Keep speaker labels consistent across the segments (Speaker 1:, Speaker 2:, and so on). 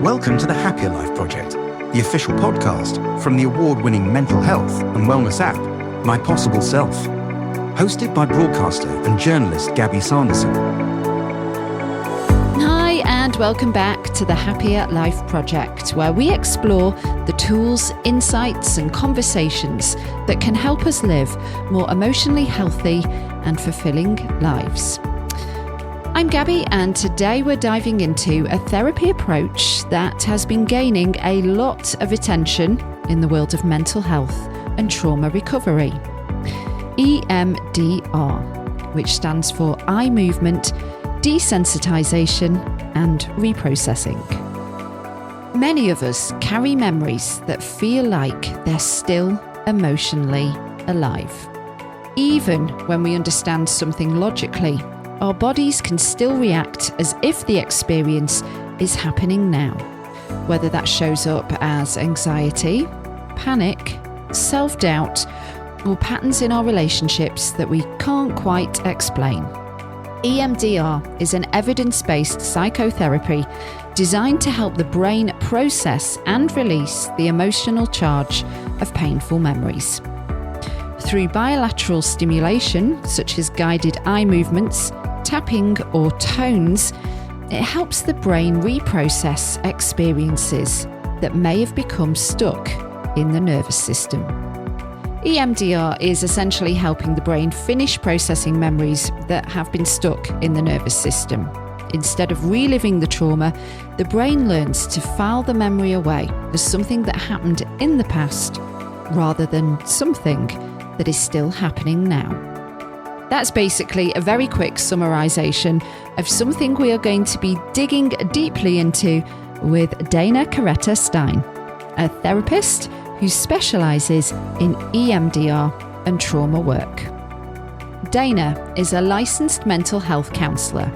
Speaker 1: Welcome to the Happier Life Project, the official podcast from the award-winning mental health and wellness app, My Possible Self. Hosted by broadcaster and journalist Gabby Sanderson.
Speaker 2: Hi, and welcome back to the Happier Life Project, where we explore the tools, insights, and conversations that can help us live more emotionally healthy and fulfilling lives. I'm Gabby, and today we're diving into a therapy approach that has been gaining a lot of attention in the world of mental health and trauma recovery. EMDR, which stands for eye movement, desensitization, and reprocessing. Many of us carry memories that feel like they're still emotionally alive. Even when we understand something logically, our bodies can still react as if the experience is happening now, whether that shows up as anxiety, panic, self-doubt, or patterns in our relationships that we can't quite explain. EMDR is an evidence-based psychotherapy designed to help the brain process and release the emotional charge of painful memories. Through bilateral stimulation, such as guided eye movements, tapping or tones, it helps the brain reprocess experiences that may have become stuck in the nervous system. EMDR is essentially helping the brain finish processing memories that have been stuck in the nervous system. Instead of reliving the trauma, the brain learns to file the memory away as something that happened in the past rather than something that is still happening now. That's basically a very quick summarisation of something we are going to be digging deeply into with Carretta Stein, a therapist who specialises in EMDR and trauma work. Dana is a licensed mental health counsellor,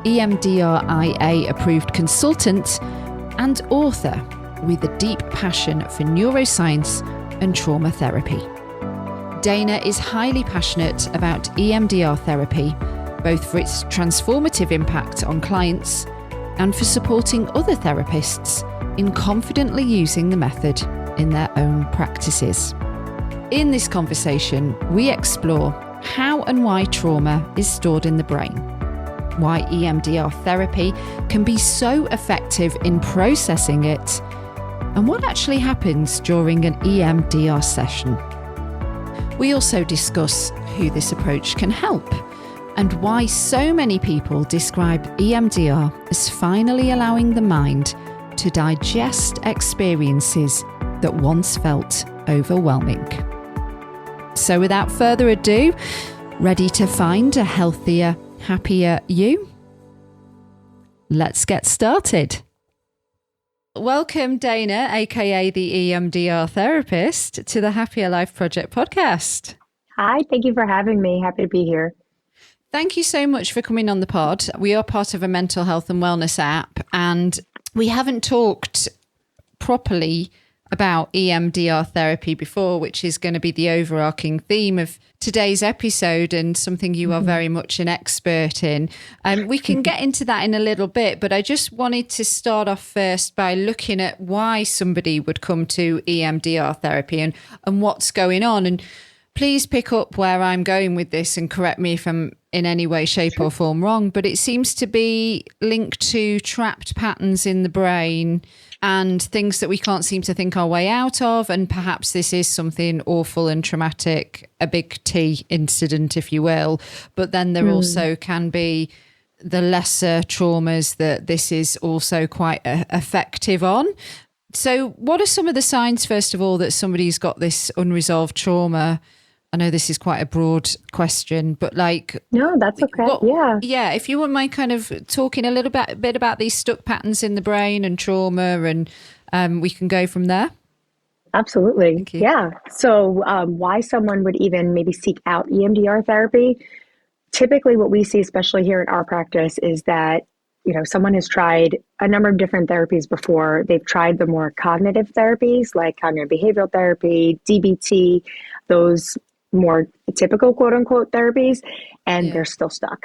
Speaker 2: EMDR IA approved consultant, and author with a deep passion for neuroscience and trauma therapy. Dana is highly passionate about EMDR therapy, both for its transformative impact on clients and for supporting other therapists in confidently using the method in their own practices. In this conversation, we explore how and why trauma is stored in the brain, why EMDR therapy can be so effective in processing it, and what actually happens during an EMDR session. We also discuss who this approach can help and why so many people describe EMDR as finally allowing the mind to digest experiences that once felt overwhelming. So without further ado, ready to find a healthier, happier you? Let's get started. Welcome, Dana, aka the EMDR therapist, to the Happier Life Project podcast.
Speaker 3: Hi, thank you for having me. Happy to be here.
Speaker 2: Thank you so much for coming on the pod. We are part of a mental health and wellness app, and we haven't talked properly about EMDR therapy before, which is going to be the overarching theme of today's episode and something you are very much an expert in. We can get into that in a little bit, but I just wanted to start off first by looking at why somebody would come to EMDR therapy and what's going on. And please pick up where I'm going with this and correct me if I'm in any way, shape or form wrong, but it seems to be linked to trapped patterns in the brain and things that we can't seem to think our way out of. And perhaps this is something awful and traumatic, a big T incident, if you will. But then there also can be the lesser traumas that this is also quite effective on. So what are some of the signs, first of all, that somebody's got this unresolved trauma? I know this is quite a broad question, but
Speaker 3: No, that's okay.
Speaker 2: Yeah, if you wouldn't mind kind of talking a little bit about these stuck patterns in the brain and trauma, and we can go from there.
Speaker 3: Absolutely.
Speaker 2: Thank you.
Speaker 3: Yeah. So why someone would even maybe seek out EMDR therapy? Typically what we see, especially here in our practice, is that someone has tried a number of different therapies before. They've tried the more cognitive therapies like cognitive behavioral therapy, DBT, those more typical quote unquote therapies, and they're still stuck.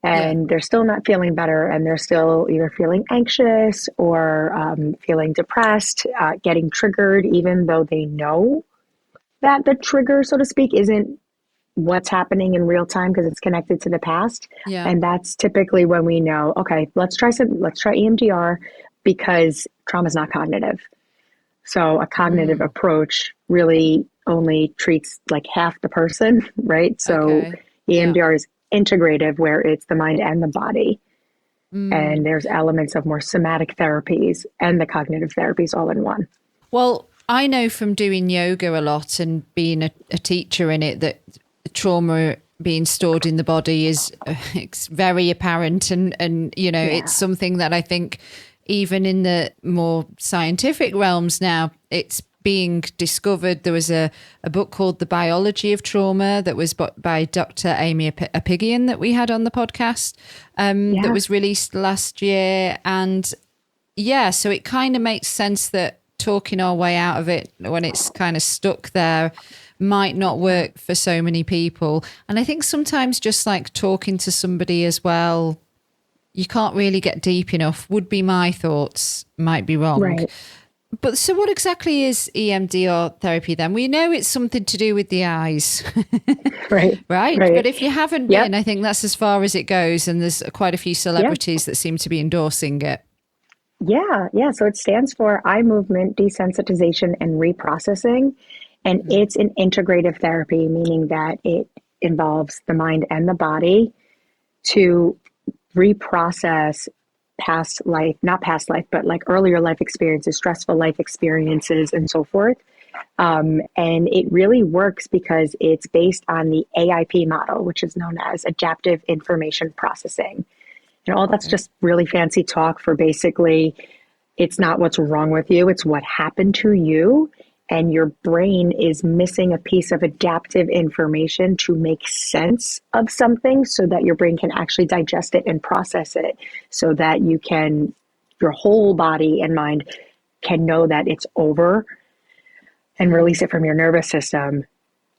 Speaker 3: and they're still not feeling better, and they're still either feeling anxious or feeling depressed, getting triggered, even though they know that the trigger, so to speak, isn't what's happening in real time because it's connected to the past.
Speaker 2: Yeah.
Speaker 3: And that's typically when we know, okay, let's try EMDR, because trauma is not cognitive. So a cognitive approach really only treats like half the person, right? So EMDR is integrative, where it's the mind and the body. And there's elements of more somatic therapies and the cognitive therapies all in one.
Speaker 2: Well, I know from doing yoga a lot and being a teacher in it that trauma being stored in the body is it's very apparent. And you know, it's something that I think even in the more scientific realms now, it's being discovered. There was a book called The Biology of Trauma that was by Dr. Amy Apigian that we had on the podcast that was released last year. And so it kind of makes sense that talking our way out of it when it's kind of stuck there might not work for so many people. And I think sometimes just like talking to somebody as well, you can't really get deep enough, would be my thoughts, might be wrong.
Speaker 3: Right.
Speaker 2: But so what exactly is EMDR therapy then? We know it's something to do with the eyes. Right. But if you haven't been, I think that's as far as it goes. And there's quite a few celebrities that seem to be endorsing it.
Speaker 3: Yeah. So it stands for eye movement, desensitization, and reprocessing. And it's an integrative therapy, meaning that it involves the mind and the body to reprocess not past life, but like earlier life experiences, stressful life experiences, and so forth. And it really works because it's based on the AIP model, which is known as adaptive information processing. And all that's just really fancy talk for basically, it's not what's wrong with you, it's what happened to you. And your brain is missing a piece of adaptive information to make sense of something so that your brain can actually digest it and process it so that your whole body and mind can know that it's over and release it from your nervous system.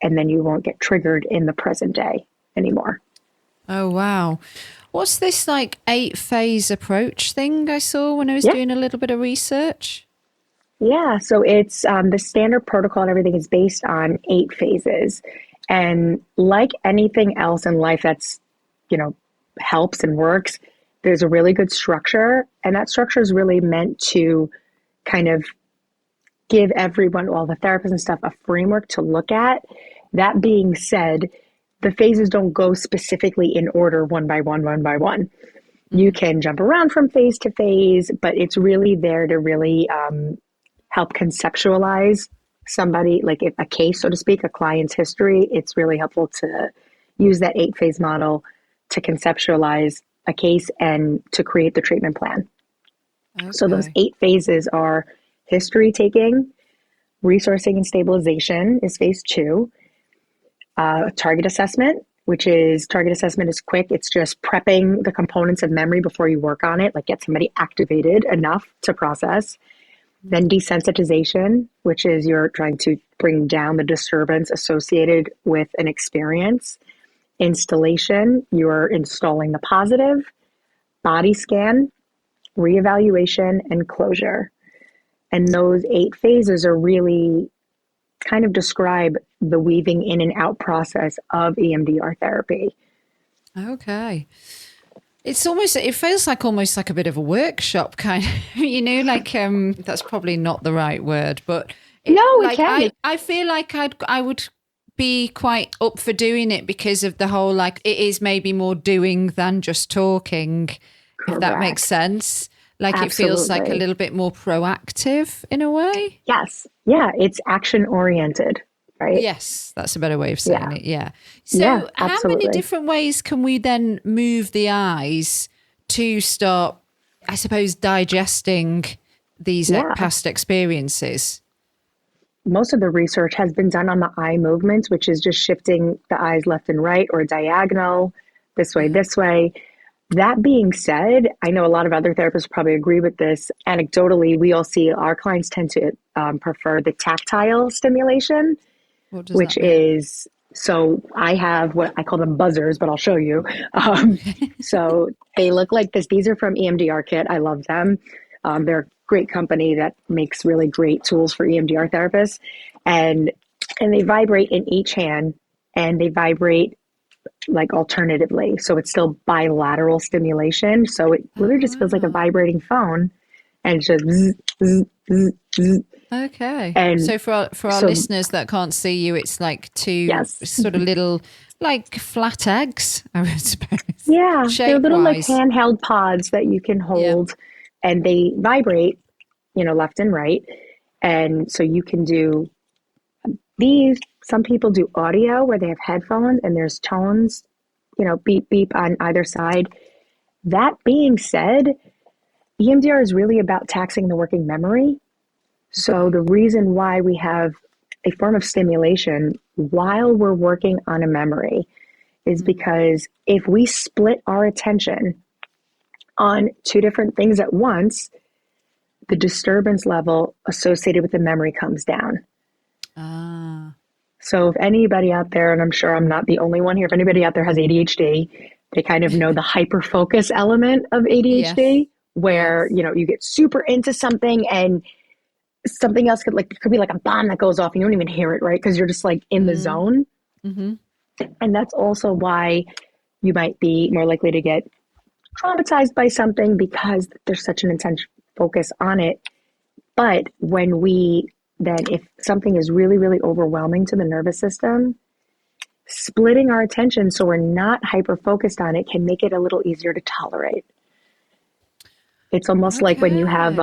Speaker 3: And then you won't get triggered in the present day anymore.
Speaker 2: Oh, wow. What's this like 8-phase approach thing I saw when I was doing a little bit of research?
Speaker 3: Yeah, so it's the standard protocol and everything is based on 8 phases. And like anything else in life that's, helps and works, there's a really good structure. And that structure is really meant to kind of give everyone, all the therapists and stuff, a framework to look at. That being said, the phases don't go specifically in order one by one. You can jump around from phase to phase, but it's really there to really help conceptualize somebody, like a case, so to speak, a client's history. It's really helpful to use that 8-phase model to conceptualize a case and to create the treatment plan. Okay. So those 8 phases are history taking, resourcing and stabilization is phase 2, target assessment, target assessment is quick. It's just prepping the components of memory before you work on it, like get somebody activated enough to process. Then desensitization, which is you're trying to bring down the disturbance associated with an experience. Installation, you're installing the positive. Body scan, reevaluation, and closure. And those 8 phases are really kind of describe the weaving in and out process of EMDR therapy.
Speaker 2: Okay. It feels like almost like a bit of a workshop kind of, like that's probably not the right word, but I feel like I would be quite up for doing it because of the whole, like, it is maybe more doing than just talking. Correct. If that makes sense. Like Absolutely. It feels like a little bit more proactive in a way.
Speaker 3: Yes. Yeah. It's action oriented. Right?
Speaker 2: Yes, that's a better way of saying it. Yeah. So how many different ways can we then move the eyes to start, I suppose, digesting these past experiences?
Speaker 3: Most of the research has been done on the eye movements, which is just shifting the eyes left and right or diagonal, this way. That being said, I know a lot of other therapists probably agree with this. Anecdotally, we all see our clients tend to prefer the tactile stimulation, which is So I have what I call them buzzers, but I'll show you. So they look like this. These are from EMDR Kit. I love them. They're a great company that makes really great tools for EMDR therapists. And they vibrate in each hand, and they vibrate like alternatively. So it's still bilateral stimulation. So it literally just feels like a vibrating phone, and it's just zzz, zzz, zzz, zzz.
Speaker 2: Okay.
Speaker 3: And
Speaker 2: so for our listeners that can't see you, it's like two sort of little, like flat eggs, I would suppose.
Speaker 3: Yeah, they're little like
Speaker 2: Shape-wise.
Speaker 3: handheld pods that you can hold, and they vibrate, left and right. And so you can do these. Some people do audio where they have headphones and there's tones, beep, beep on either side. That being said, EMDR is really about taxing the working memory. So the reason why we have a form of stimulation while we're working on a memory is because if we split our attention on two different things at once, the disturbance level associated with the memory comes down. So if anybody out there, and I'm sure I'm not the only one here, if anybody out there has ADHD, they kind of know the hyperfocus element of ADHD, where, you get super into something and something else could be like a bomb that goes off and you don't even hear it, right? Because you're just like in the zone. Mm-hmm. And that's also why you might be more likely to get traumatized by something, because there's such an intense focus on it. But if something is really, really overwhelming to the nervous system, splitting our attention so we're not hyper focused on it can make it a little easier to tolerate. It's almost like when you have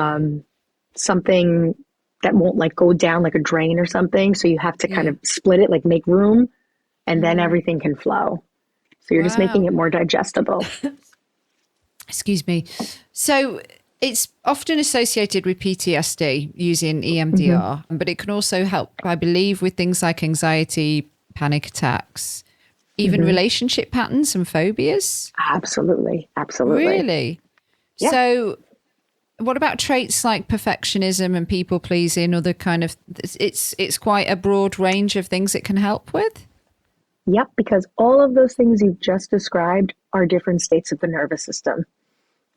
Speaker 3: something that won't like go down like a drain or something. So you have to kind of split it, like make room, and then everything can flow. So you're just making it more digestible.
Speaker 2: Excuse me. So it's often associated with PTSD using EMDR, but it can also help, I believe, with things like anxiety, panic attacks, even relationship patterns and phobias.
Speaker 3: Absolutely. Absolutely.
Speaker 2: Really? Yeah. So what about traits like perfectionism and people pleasing, other kind of, it's quite a broad range of things it can help with?
Speaker 3: Yep, because all of those things you've just described are different states of the nervous system,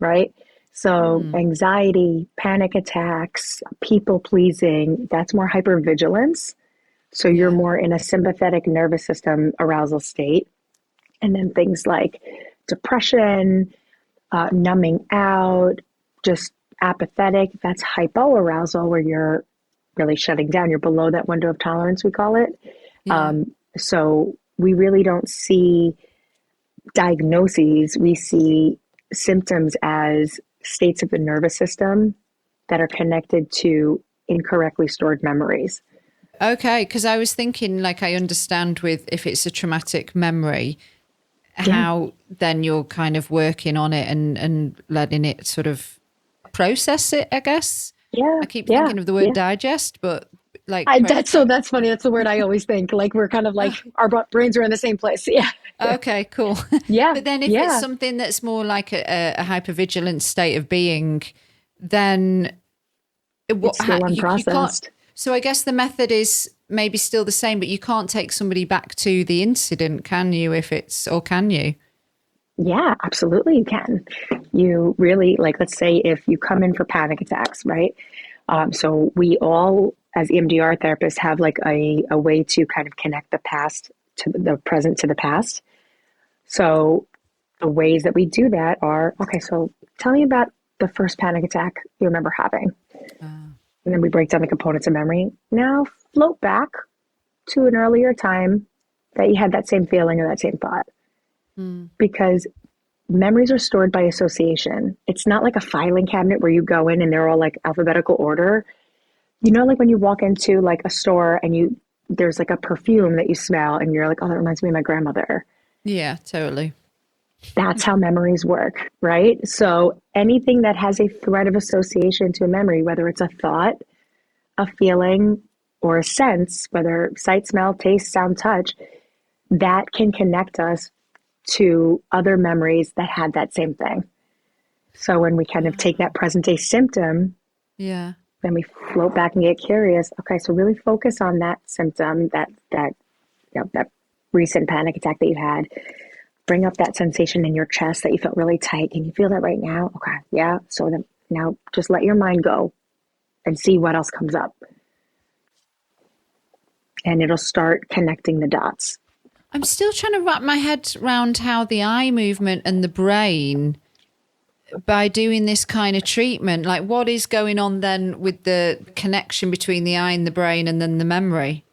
Speaker 3: right? So anxiety, panic attacks, people pleasing, that's more hypervigilance. So you're more in a sympathetic nervous system arousal state. And then things like depression, numbing out, just apathetic, that's hypoarousal, where you're really shutting down. You're below that window of tolerance, we call it. So we really don't see diagnoses. We see symptoms as states of the nervous system that are connected to incorrectly stored memories.
Speaker 2: Okay, because I was thinking, like, I understand with if it's a traumatic memory, how then you're kind of working on it and letting it sort of process it, I guess.
Speaker 3: Yeah.
Speaker 2: I keep thinking of the word digest, but like
Speaker 3: that's funny. That's the word I always think. Like we're kind of like our brains are in the same place. Yeah.
Speaker 2: Okay, cool.
Speaker 3: Yeah.
Speaker 2: But then if it's something that's more like a hypervigilant state of being, then
Speaker 3: it's still unprocessed.
Speaker 2: So I guess the method is maybe still the same, but you can't take somebody back to the incident, can you? Or can you?
Speaker 3: Yeah, absolutely you can. You really, like, let's say if you come in for panic attacks, right? So we all, as EMDR therapists, have like a way to kind of connect the past to the present to the past. So the ways that we do that are, okay, so tell me about the first panic attack you remember having. And then we break down the components of memory. Now float back to an earlier time that you had that same feeling or that same thought. Because memories are stored by association. It's not like a filing cabinet where you go in and they're all like alphabetical order. You know, like when you walk into like a store and there's like a perfume that you smell and you're like, oh, that reminds me of my grandmother.
Speaker 2: Yeah, totally.
Speaker 3: That's how memories work, right? So anything that has a thread of association to a memory, whether it's a thought, a feeling, or a sense, whether sight, smell, taste, sound, touch, that can connect us to other memories that had that same thing. So when we kind of take that present day symptom, then we float back and get curious. Okay, so really focus on that symptom, that recent panic attack that you had. Bring up that sensation in your chest that you felt really tight. Can you feel that right now? Okay, yeah. So then now just let your mind go and see what else comes up. And it'll start connecting the dots.
Speaker 2: I'm still trying to wrap my head around how the eye movement and the brain, by doing this kind of treatment, like what is going on then with the connection between the eye and the brain and then the memory?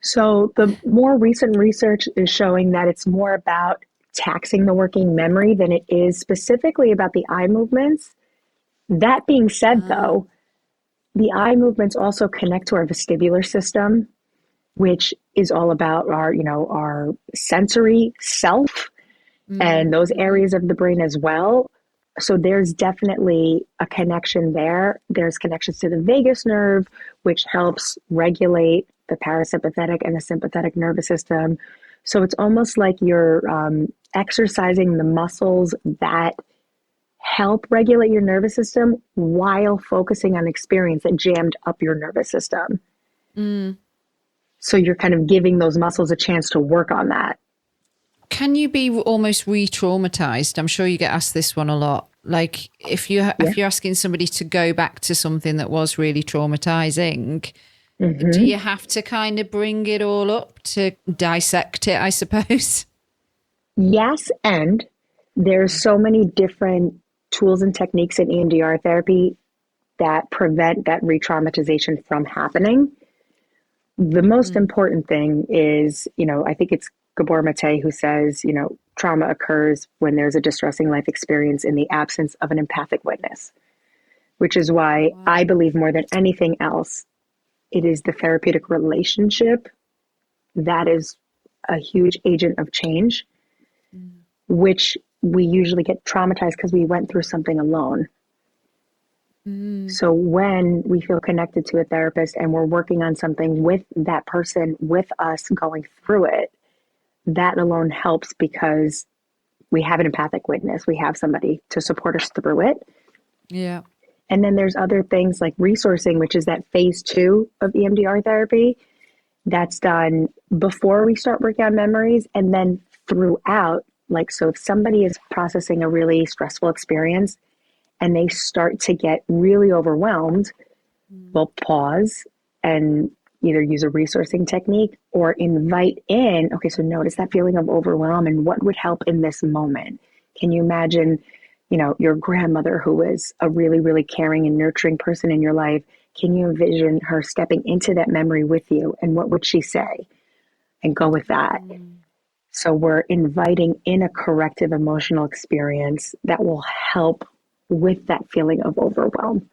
Speaker 3: So the more recent research is showing that it's more about taxing the working memory than it is specifically about the eye movements. That being said, though, the eye movements also connect to our vestibular system, which is all about our sensory self and those areas of the brain as well. So there's definitely a connection there. There's connections to the vagus nerve, which helps regulate the parasympathetic and the sympathetic nervous system. So it's almost like you're exercising the muscles that help regulate your nervous system while focusing on experience that jammed up your nervous system. So you're kind of giving those muscles a chance to work on that.
Speaker 2: Can you be almost re-traumatized? I'm sure you get asked this one a lot. Like if you're asking somebody to go back to something that was really traumatizing, do you have to kind of bring it all up to dissect it, I suppose?
Speaker 3: Yes, and there's so many different tools and techniques in EMDR therapy that prevent that re-traumatization from happening. The most important thing is, I think it's Gabor Mate who says, trauma occurs when there's a distressing life experience in the absence of an empathic witness, which is why I believe more than anything else, it is the therapeutic relationship that is a huge agent of change, which we usually get traumatized because we went through something alone. So when we feel connected to a therapist and we're working on something with that person, with us going through it, that alone helps because we have an empathic witness. We have somebody to support us through it.
Speaker 2: Yeah.
Speaker 3: And then there's other things like resourcing, which is that phase 2 of EMDR therapy. That's done before we start working on memories and then throughout. Like, so if somebody is processing a really stressful experience and they start to get really overwhelmed, we'll pause and either use a resourcing technique or invite in, okay, so notice that feeling of overwhelm and what would help in this moment. Can you imagine, your grandmother who is a really, really caring and nurturing person in your life? Can you envision her stepping into that memory with you? And what would she say? And go with that. So we're inviting in a corrective emotional experience that will help with that feeling of overwhelm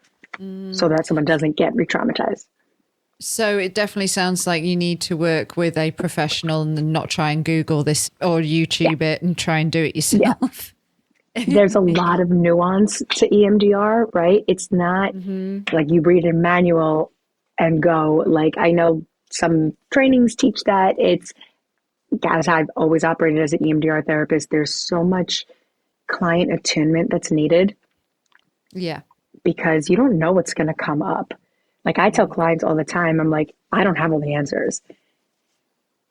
Speaker 3: so that someone doesn't get re-traumatized.
Speaker 2: So it definitely sounds like you need to work with a professional and not try and Google this or YouTube it and try and do it yourself.
Speaker 3: There's a lot of nuance to EMDR, right? It's not like you read a manual and go. Like, I know some trainings teach that. It's, as I've always operated as an EMDR therapist, there's so much client attunement that's needed.
Speaker 2: Yeah.
Speaker 3: Because you don't know what's going to come up. Like I tell clients all the time, I'm like, I don't have all the answers.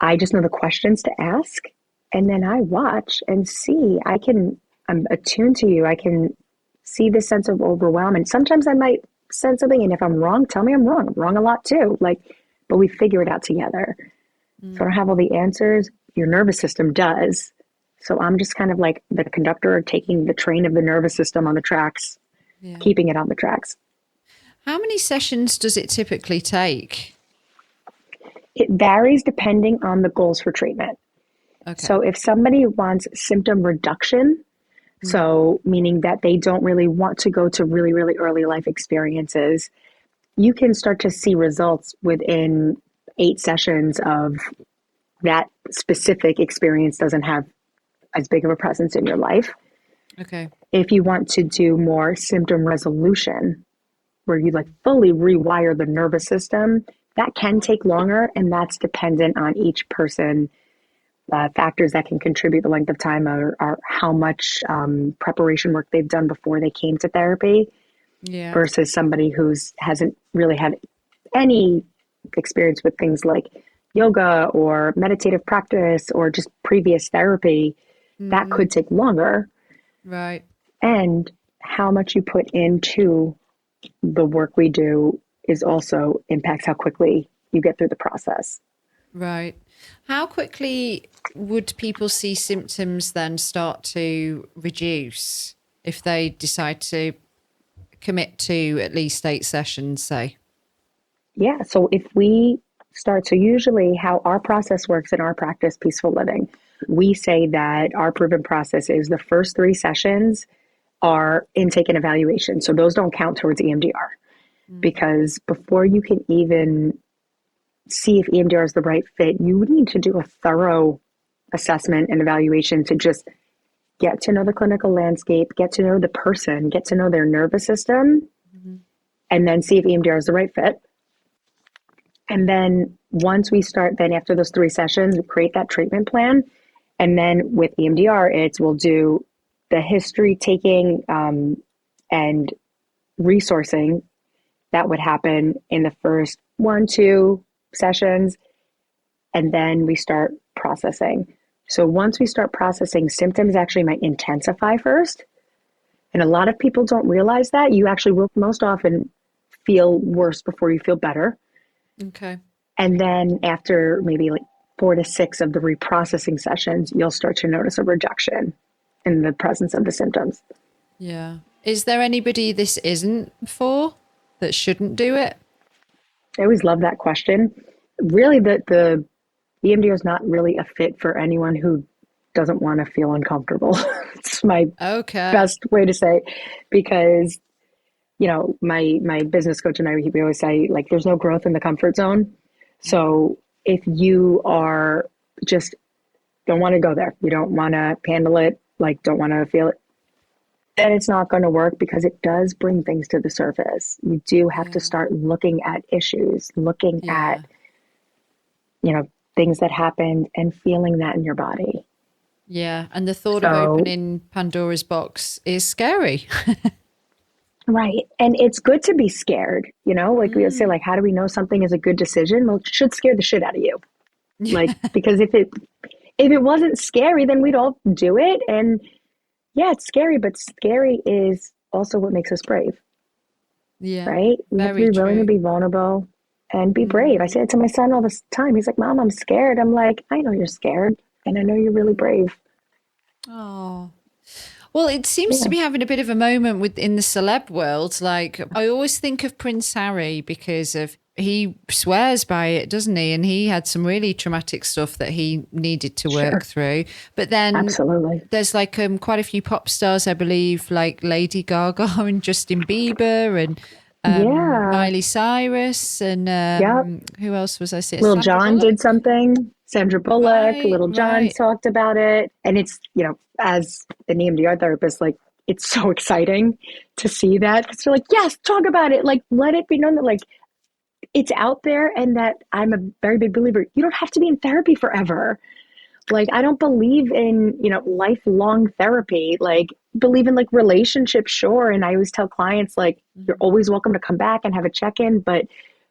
Speaker 3: I just know the questions to ask. And then I watch and see, I'm attuned to you. I can see the sense of overwhelm. And sometimes I might sense something. And if I'm wrong, tell me I'm wrong. I'm wrong a lot too. But we figure it out together. So I don't have all the answers. Your nervous system does. So I'm just kind of like the conductor taking the train of the nervous system on the tracks, keeping it on the tracks.
Speaker 2: How many sessions does it typically take?
Speaker 3: It varies depending on the goals for treatment.
Speaker 2: Okay.
Speaker 3: So if somebody wants symptom reduction, so meaning that they don't really want to go to really, really early life experiences, you can start to see results within 8 sessions of that specific experience doesn't have as big of a presence in your life.
Speaker 2: Okay.
Speaker 3: If you want to do more symptom resolution, where you fully rewire the nervous system, that can take longer, and that's dependent on each person. Factors that can contribute the length of time are how much preparation work they've done before they came to therapy versus somebody who hasn't really had any experience with things like yoga or meditative practice or just previous therapy, that could take longer.
Speaker 2: Right.
Speaker 3: And how much you put into the work we do is also impacts how quickly you get through the process.
Speaker 2: Right. How quickly would people see symptoms then start to reduce if they decide to commit to at least 8 sessions, say?
Speaker 3: Yeah. So if we start, so usually how our process works in our practice, Peaceful Living, we say that our proven process is the first 3 sessions are intake and evaluation. So those don't count towards EMDR because before you can even see if EMDR is the right fit, you need to do a thorough assessment and evaluation to just get to know the clinical landscape, get to know the person, get to know their nervous system, and then see if EMDR is the right fit. And then once we start, then after those 3 sessions, we create that treatment plan. And then with EMDR, we'll do the history taking and resourcing that would happen in the first 1-2 sessions. And then we start processing. So once we start processing, symptoms actually might intensify first. And a lot of people don't realize that. You actually will most often feel worse before you feel better.
Speaker 2: Okay.
Speaker 3: And then after maybe like 4 to 6 of the reprocessing sessions, you'll start to notice a reduction in the presence of the symptoms.
Speaker 2: Yeah. Is there anybody this isn't for that shouldn't do it?
Speaker 3: I always love that question. Really, the EMDR is not really a fit for anyone who doesn't want to feel uncomfortable. It's my best way to say, because, you know, my business coach and I, we always say, like, there's no growth in the comfort zone. So if you are just don't want to go there, you don't want to handle it, like don't want to feel it, then it's not going to work because it does bring things to the surface. You do have to start looking at issues, looking at, you know, things that happened and feeling that in your body.
Speaker 2: Yeah. And the thought of opening Pandora's box is scary.
Speaker 3: Right. And it's good to be scared, you know, like we would say, like, how do we know something is a good decision? Well, it should scare the shit out of you. Like, because if it wasn't scary, then we'd all do it. And yeah, it's scary, but scary is also what makes us brave.
Speaker 2: Yeah.
Speaker 3: Right? We have to be willing to be vulnerable and be brave. I say it to my son all the time. He's like, Mom, I'm scared. I'm like, I know you're scared. And I know you're really brave.
Speaker 2: Oh. Well, it seems to be having a bit of a moment within the celeb world. Like, I always think of Prince Harry because of he swears by it, doesn't he? And he had some really traumatic stuff that he needed to work through. But then there's like quite a few pop stars, I believe, like Lady Gaga and Justin Bieber and Miley Cyrus and who else was I saying?
Speaker 3: Little John did something. Sandra Bullock, Little John talked about it. And it's, you know, as an EMDR therapist, like, it's so exciting to see that because you're like, yes, talk about it. Like, let it be known that, like, it's out there and that I'm a very big believer. You don't have to be in therapy forever. Like, I don't believe in, you know, lifelong therapy. Like, believe in like relationships, sure. And I always tell clients, like, you're always welcome to come back and have a check-in, but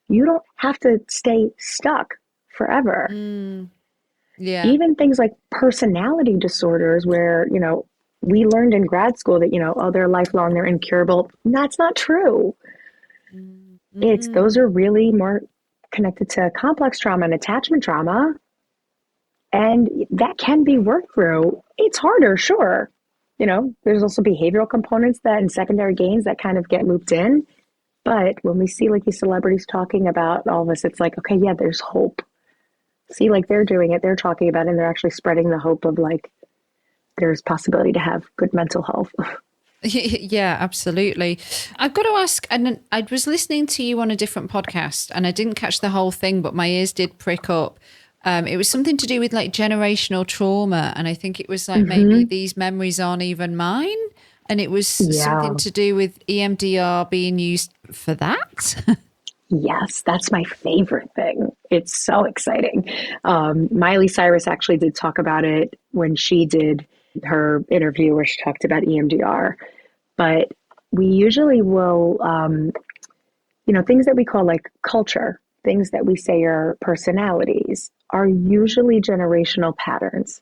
Speaker 3: you don't have to stay stuck forever.
Speaker 2: Yeah.
Speaker 3: Even things like personality disorders where, you know, we learned in grad school that, you know, oh, they're lifelong, they're incurable. That's not true. Those are really more connected to complex trauma and attachment trauma. And that can be worked through. It's harder, sure. You know, there's also behavioral components that and secondary gains that kind of get looped in. But when we see like these celebrities talking about all this, it's like, okay, yeah, there's hope. See, like they're doing it, they're talking about it, and they're actually spreading the hope of like there's possibility to have good mental health.
Speaker 2: Yeah, absolutely. I've got to ask, and I was listening to you on a different podcast and I didn't catch the whole thing, but my ears did prick up. It was something to do with like generational trauma. And I think it was like maybe these memories aren't even mine. And it was something to do with EMDR being used for that.
Speaker 3: Yes, that's my favorite thing. It's so exciting. Miley Cyrus actually did talk about it when she did her interview where she talked about EMDR. But we usually will, you know, things that we call like culture. things that we say are personalities are usually generational patterns.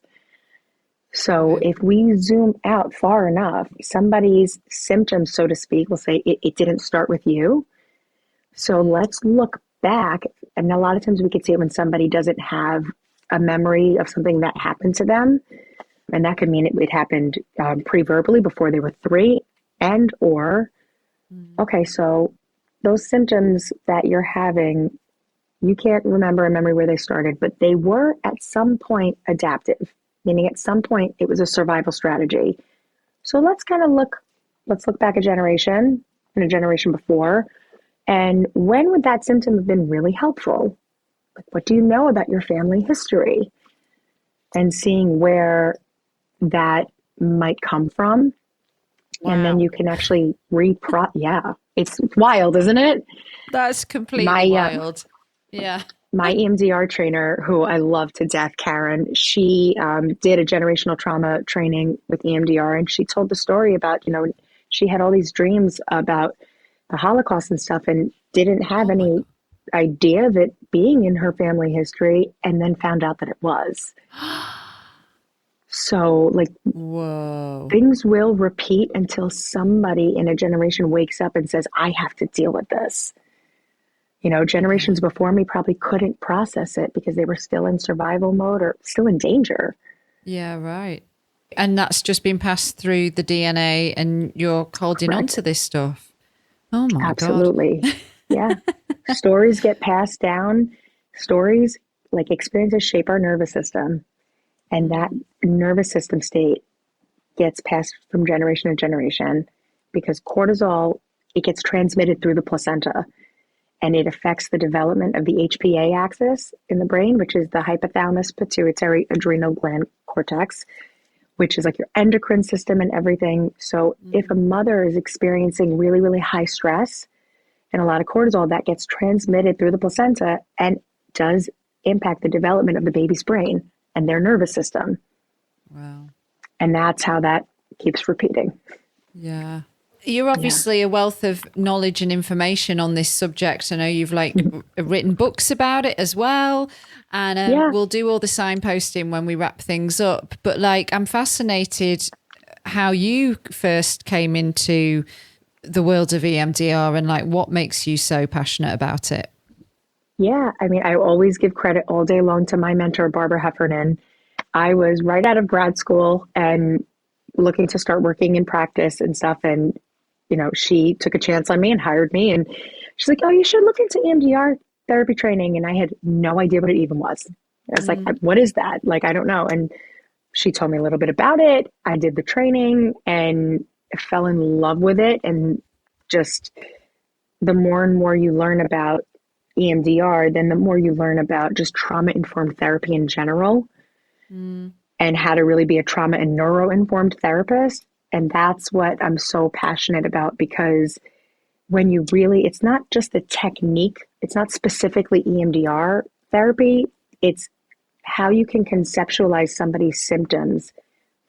Speaker 3: So
Speaker 2: Right.
Speaker 3: if we zoom out far enough, somebody's symptoms, so to speak, will say it didn't start with you. So let's look back. And a lot of times we could see it when somebody doesn't have a memory of something that happened to them. And that could mean it happened pre-verbally before they were 3, and or, okay, so those symptoms that you're having, you can't remember a memory where they started, but they were at some point adaptive, meaning at some point it was a survival strategy. So let's look back a generation and a generation before. And when would that symptom have been really helpful? Like, what do you know about your family history? And seeing where that might come from.
Speaker 2: Wow.
Speaker 3: And then you can actually yeah, it's wild, isn't it?
Speaker 2: That's completely
Speaker 3: My
Speaker 2: wild. Yeah.
Speaker 3: my EMDR trainer, who I love to death, Karen, she did a generational trauma training with EMDR, and she told the story about, she had all these dreams about the Holocaust and stuff, and didn't have
Speaker 2: Oh my
Speaker 3: any idea of it being in her family history, and then found out that it was.
Speaker 2: God.
Speaker 3: So, like,
Speaker 2: Whoa.
Speaker 3: things will repeat until somebody in a generation wakes up and says, I have to deal with this. Generations before me probably couldn't process it because they were still in survival mode or still in danger.
Speaker 2: Yeah, right. And that's just been passed through the DNA and you're holding on
Speaker 3: Correct.
Speaker 2: to this stuff. Oh my God.
Speaker 3: Absolutely. Yeah. Stories get passed down. Stories, like experiences, shape our nervous system. And that nervous system state gets passed from generation to generation because cortisol, it gets transmitted through the placenta, and it affects the development of the HPA axis in the brain, which is the hypothalamus pituitary adrenal gland cortex, which is like your endocrine system and everything. So if a mother is experiencing really, really high stress and a lot of cortisol, that gets transmitted through the placenta and does impact the development of the baby's brain and their nervous system.
Speaker 2: Wow.
Speaker 3: And that's how that keeps repeating.
Speaker 2: Yeah. You're obviously a wealth of knowledge and information on this subject. I know you've written books about it as well. And we'll do all the signposting when we wrap things up. But I'm fascinated how you first came into the world of EMDR and what makes you so passionate about it.
Speaker 3: Yeah. I mean, I always give credit all day long to my mentor, Barbara Heffernan. I was right out of grad school and looking to start working in practice and stuff. And, she took a chance on me and hired me. And she's like, oh, you should look into EMDR therapy training. And I had no idea what it even was. I was like, what is that? I don't know. And she told me a little bit about it. I did the training and fell in love with it. And just the more and more you learn about EMDR, then the more you learn about just trauma-informed therapy in general. And how to really be a trauma and neuro-informed therapist. And that's what I'm so passionate about, because when you really, it's not just the technique, it's not specifically EMDR therapy, it's how you can conceptualize somebody's symptoms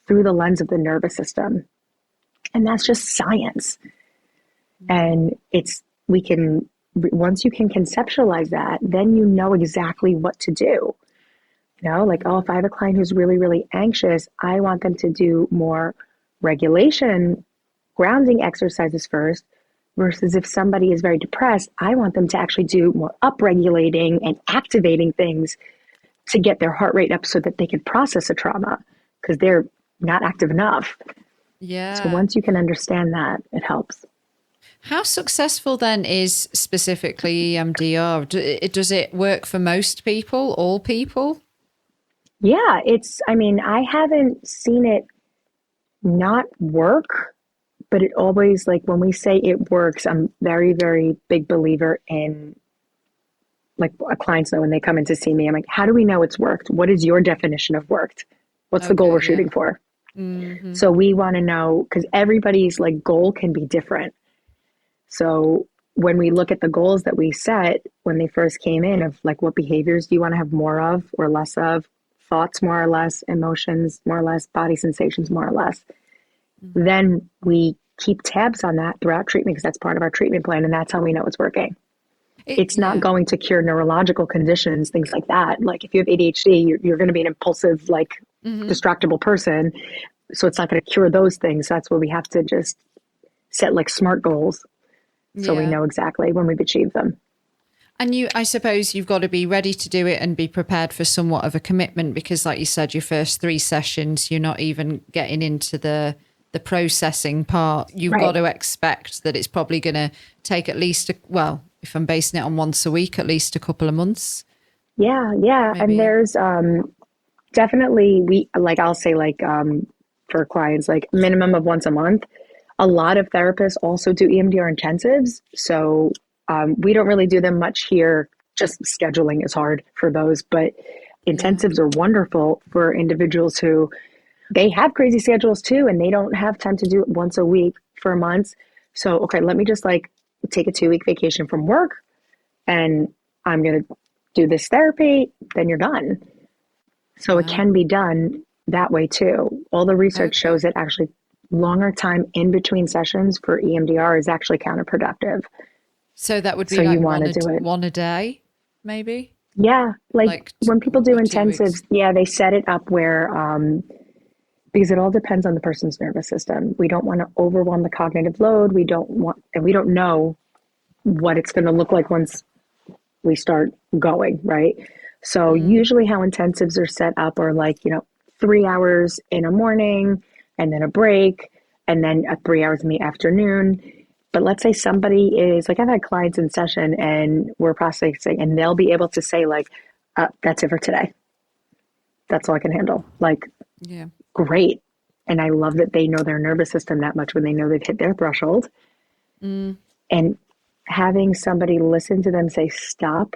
Speaker 3: through the lens of the nervous system. And that's just science. And once you can conceptualize that, then you know exactly what to do. If I have a client who's really, really anxious, I want them to do more regulation, grounding exercises first, versus if somebody is very depressed, I want them to actually do more upregulating and activating things to get their heart rate up so that they can process a trauma, because they're not active enough.
Speaker 2: Yeah.
Speaker 3: So once you can understand that, it helps.
Speaker 2: How successful then is specifically EMDR? Does it work for most people, all people?
Speaker 3: Yeah, I haven't seen it not work, but it always, when we say it works, I'm very, very big believer in, clients know when they come in to see me, I'm like, how do we know it's worked? What is your definition of worked? What's the goal we're shooting for? Mm-hmm. So we want to know, because everybody's goal can be different. So when we look at the goals that we set when they first came in, of what behaviors do you want to have more of or less of, thoughts more or less, emotions more or less, body sensations more or less. Then we keep tabs on that throughout treatment, because that's part of our treatment plan, and that's how we know it's working. It's not going to cure neurological conditions, things like that. Like if you have ADHD, you're going to be an impulsive, like distractible person. So it's not going to cure those things. That's where we have to just set like SMART goals so we know exactly when we've achieved them.
Speaker 2: And I suppose you've got to be ready to do it and be prepared for somewhat of a commitment because, like you said, your first 3 sessions, you're not even getting into the processing part. You've got to expect that it's probably going to take at least, if I'm basing it on once a week, at least a couple of months.
Speaker 3: Yeah. Maybe. And there's definitely, I'll say for clients, like minimum of once a month. A lot of therapists also do EMDR intensives. So we don't really do them much here. Just scheduling is hard for those, but intensives are wonderful for individuals who they have crazy schedules too, and they don't have time to do it once a week for months. So, okay, let me just take a 2-week vacation from work and I'm going to do this therapy, then you're done. So it can be done that way too. All the research shows that actually longer time in between sessions for EMDR is actually counterproductive.
Speaker 2: So that would be so like one a day, maybe?
Speaker 3: Yeah. Like when people do intensives, they set it up where, because it all depends on the person's nervous system. We don't want to overwhelm the cognitive load. We don't know what it's going to look like once we start going, right? So usually how intensives are set up are 3 hours in a morning and then a break and then 3 hours in the afternoon. But let's say somebody is I've had clients in session and we're processing and they'll be able to say that's it for today. That's all I can handle. Great. And I love that they know their nervous system that much when they know they've hit their threshold. And having somebody listen to them say stop,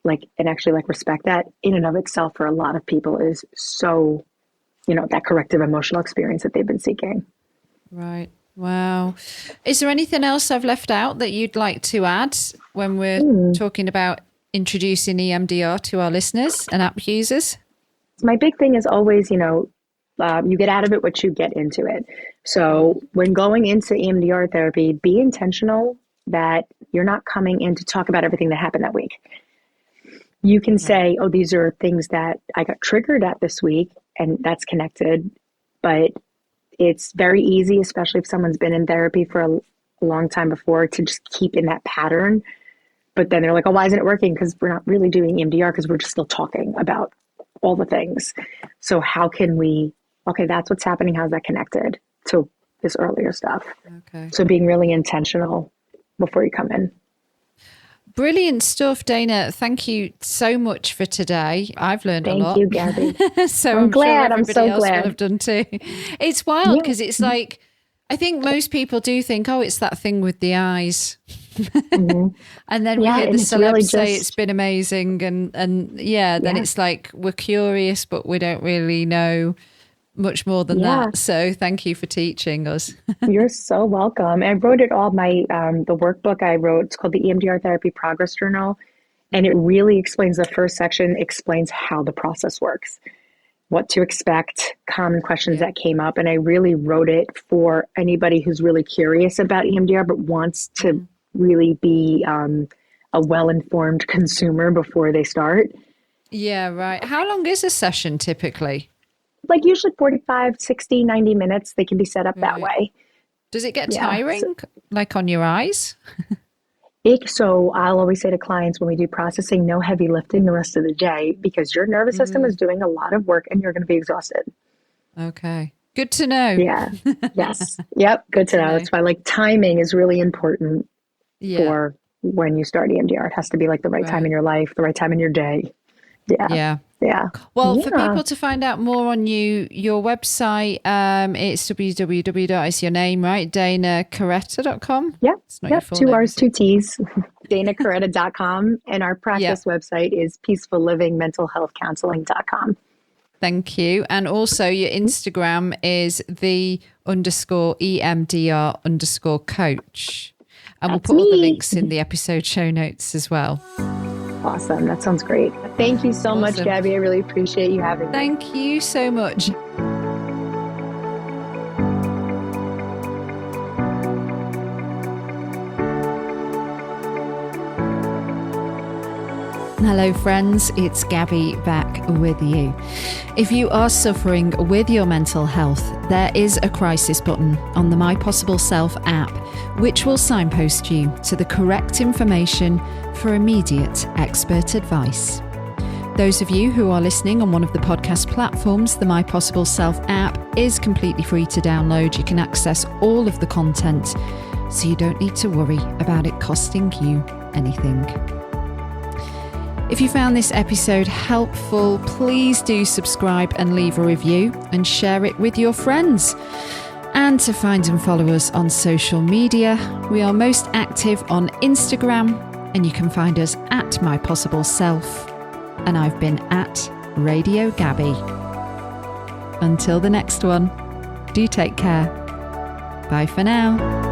Speaker 3: and actually respect that in and of itself for a lot of people is so, that corrective emotional experience that they've been seeking.
Speaker 2: Right. Wow. Is there anything else I've left out that you'd like to add when we're talking about introducing EMDR to our listeners and app users?
Speaker 3: My big thing is always, you get out of it what you get into it. So when going into EMDR therapy, be intentional that you're not coming in to talk about everything that happened that week. You can say, oh, these are things that I got triggered at this week, and that's connected. But it's very easy, especially if someone's been in therapy for a long time before, to just keep in that pattern. But then they're like, oh, why isn't it working? Because we're not really doing EMDR because we're just still talking about all the things. So how can we, that's what's happening. How's that connected to this earlier stuff? Okay. So being really intentional before you come in.
Speaker 2: Brilliant stuff, Dana. Thank you so much for today. I've learned a lot.
Speaker 3: Thank you, Gabby.
Speaker 2: So I'm glad. Sure everybody else will have done too. It's wild because it's I think most people do think, oh, it's that thing with the eyes. And then we hear the celebs say it's been amazing. And then it's we're curious, but we don't really know much more than that. So thank you for teaching us.
Speaker 3: You're so welcome. I wrote it all, the workbook I wrote, it's called the EMDR Therapy Progress Journal. And it really explains, the first section explains how the process works, what to expect, common questions that came up. And I really wrote it for anybody who's really curious about EMDR, but wants to really be a well-informed consumer before they start.
Speaker 2: Yeah, right. How long is a session typically?
Speaker 3: Usually 45, 60, 90 minutes. They can be set up that way.
Speaker 2: Does it get tiring, on your eyes?
Speaker 3: So I'll always say to clients when we do processing, no heavy lifting the rest of the day, because your nervous system is doing a lot of work and you're going to be exhausted.
Speaker 2: Okay. Good to know.
Speaker 3: Yeah. Yes. Yep. Good to know. That's why timing is really important for when you start EMDR. It has to be the right time in your life, the right time in your day. Yeah.
Speaker 2: Well, for people to find out more on you, your website, it's www. Your name, right? DanaCarretta.com?
Speaker 3: Yep. 2 R's, 2 T's. DanaCarretta.com. And our practice website is peaceful-living-mental-health-counseling.com.
Speaker 2: Thank you. And also your Instagram is _EMDR_coach. And we'll put all the links in the episode show notes as well.
Speaker 3: Awesome. That sounds great. Thank you so much, Gabby. I really appreciate you having me.
Speaker 2: Thank you so much. Hello friends, it's Gabby back with you. If you are suffering with your mental health, there is a crisis button on the My Possible Self app, which will signpost you to the correct information for immediate expert advice. Those of you who are listening on one of the podcast platforms, the My Possible Self app is completely free to download. You can access all of the content, so you don't need to worry about it costing you anything. If you found this episode helpful, please do subscribe and leave a review and share it with your friends. And to find and follow us on social media, we are most active on Instagram, and you can find us at My Possible Self. And I've been at Radio Gabby. Until the next one, do take care. Bye for now.